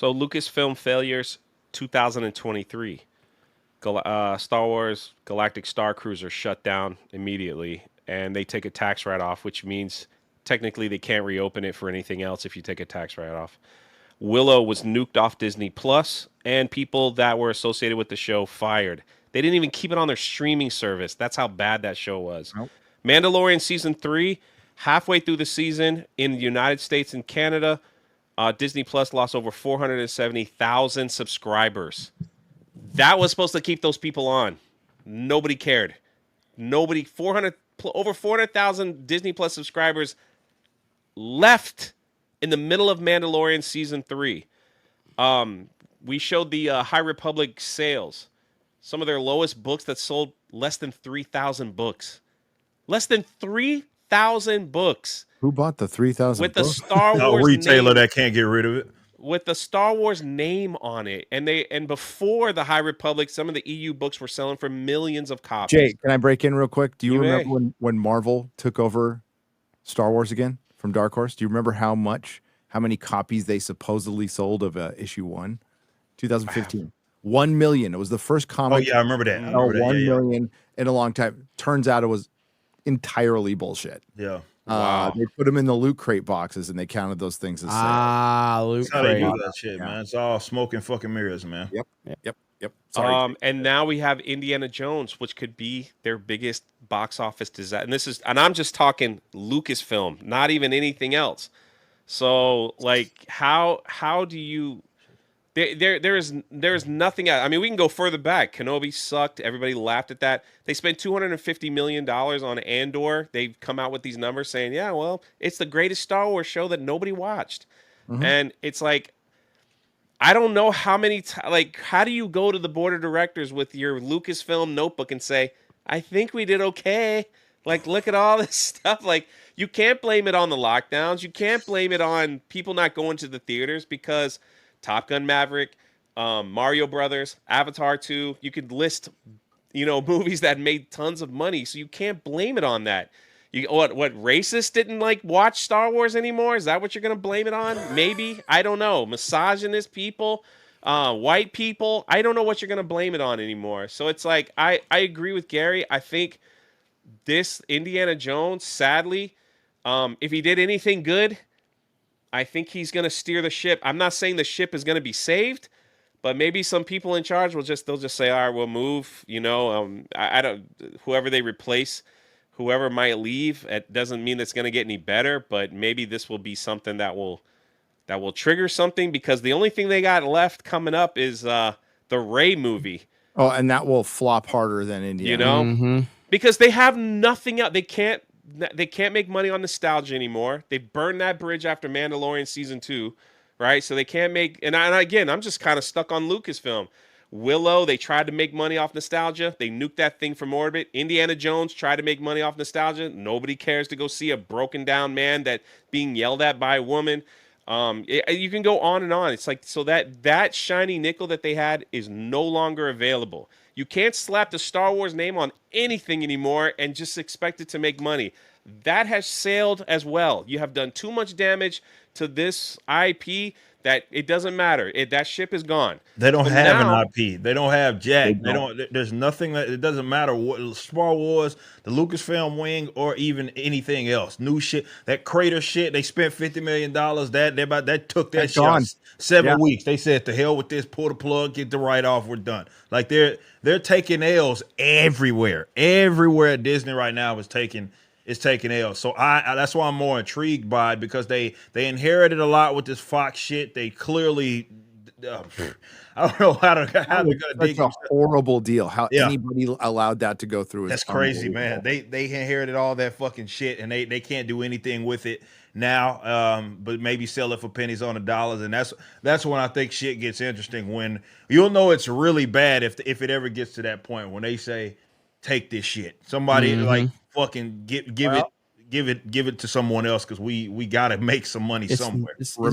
So Lucasfilm failures 2023. Star Wars Galactic Star Cruiser shut down immediately, and they take a tax write-off, which means technically they can't reopen it for anything else if you take a tax write-off. Willow was nuked off Disney Plus, and people that were associated with the show fired. They didn't even keep it on their streaming service. That's how bad that show was. Nope. Mandalorian season 3, halfway through the season in the United States and Canada, Disney Plus lost over 470,000 subscribers. That was supposed to keep those people on. Nobody cared. Nobody. Over 400,000 Disney Plus subscribers left in the middle of Mandalorian season 3. We showed the High Republic sales. Some of their lowest books that sold less than 3,000 books. Less than 3,000 books. Who bought the 3,000 with the Star A Wars retailer name, that can't get rid of it. with the Star Wars name on it, and before the High Republic, some of the EU books were selling for millions of copies. Jay, can I break in real quick? Do you You remember may. when Marvel took over Star Wars again from Dark Horse? Do you remember how many copies they supposedly sold of issue 1? 2015. 1 million. It was the first comic. Oh yeah, I remember that. I Oh, remember that. 1 Yeah, million in a long time. Turns out it was entirely bullshit. yeah. Wow. They put them in the loot crate boxes and they counted those things as sales. Luke That's how they Craig. do that shit, Yeah. man. It's all smoke and fucking mirrors, man. Yep. Sorry. And now we have Indiana Jones, which could be their biggest box office disaster. And I'm just talking Lucasfilm, not even anything else. So, like, how do you? There's nothing. I mean, we can go further back. Kenobi sucked. Everybody laughed at that. They spent $250 million on Andor. They've come out with these numbers saying, yeah, well, it's the greatest Star Wars show that nobody watched. And it's like, I don't know how many how do you go to the board of directors with your Lucasfilm notebook and say, I think we did okay. Like, look at all this stuff. Like, you can't blame it on the lockdowns. You can't blame it on people not going to the theaters, because Top Gun Maverick, Mario Brothers, Avatar 2, you could list, movies that made tons of money. So you can't blame it on that. What racists didn't watch Star Wars anymore? Is that what you're going to blame it on? Maybe. I don't know. Misogynist people, white people. I don't know what you're going to blame it on anymore. So it's like, I agree with Gary. I think this Indiana Jones, sadly, if he did anything good, I think he's going to steer the ship. I'm not saying the ship is going to be saved, but maybe some people in charge they'll just say, all right, we'll move. I don't. Whoever they replace, whoever might leave, it doesn't mean it's going to get any better. But maybe this will be something that will trigger something, because the only thing they got left coming up is the Rey movie. Oh, and that will flop harder than Indiana. Because they have nothing else. They can't make money on nostalgia anymore. They burned that bridge after Mandalorian season 2, right? So they can't make. And again, I'm just kind of stuck on Lucasfilm. Willow, they tried to make money off nostalgia. They nuked that thing from orbit. Indiana Jones tried to make money off nostalgia. Nobody cares to go see a broken down man that being yelled at by a woman. You can go on and on. It's like, so that shiny nickel that they had is no longer available. You can't slap the Star Wars name on anything anymore and just expect it to make money. That has sailed as well. You have done too much damage to this IP that it doesn't matter. That ship is gone. They don't But have now- an IP. They don't have Jack. They don't. There's nothing that it doesn't matter what Star Wars, the Lucasfilm wing, or even anything else. New shit. That crater shit. They spent $50 million. That took that That's shit gone. 7 weeks. They said, to hell with this. Pull the plug. Get the write off. We're done. Like they're taking L's everywhere. Everywhere at Disney right now is taking L's. So I that's why I'm more intrigued by it, because they inherited a lot with this Fox shit. They clearly I don't know how they're gonna dig. That's a horrible deal. How anybody allowed that to go through? That's crazy, man. They inherited all that fucking shit, and they can't do anything with it now. But maybe sell it for pennies on the dollars, and that's when I think shit gets interesting. When you'll know it's really bad if it ever gets to that point when they say, take this shit. Somebody fucking give it to someone else, because we got to make some money somewhere. Remember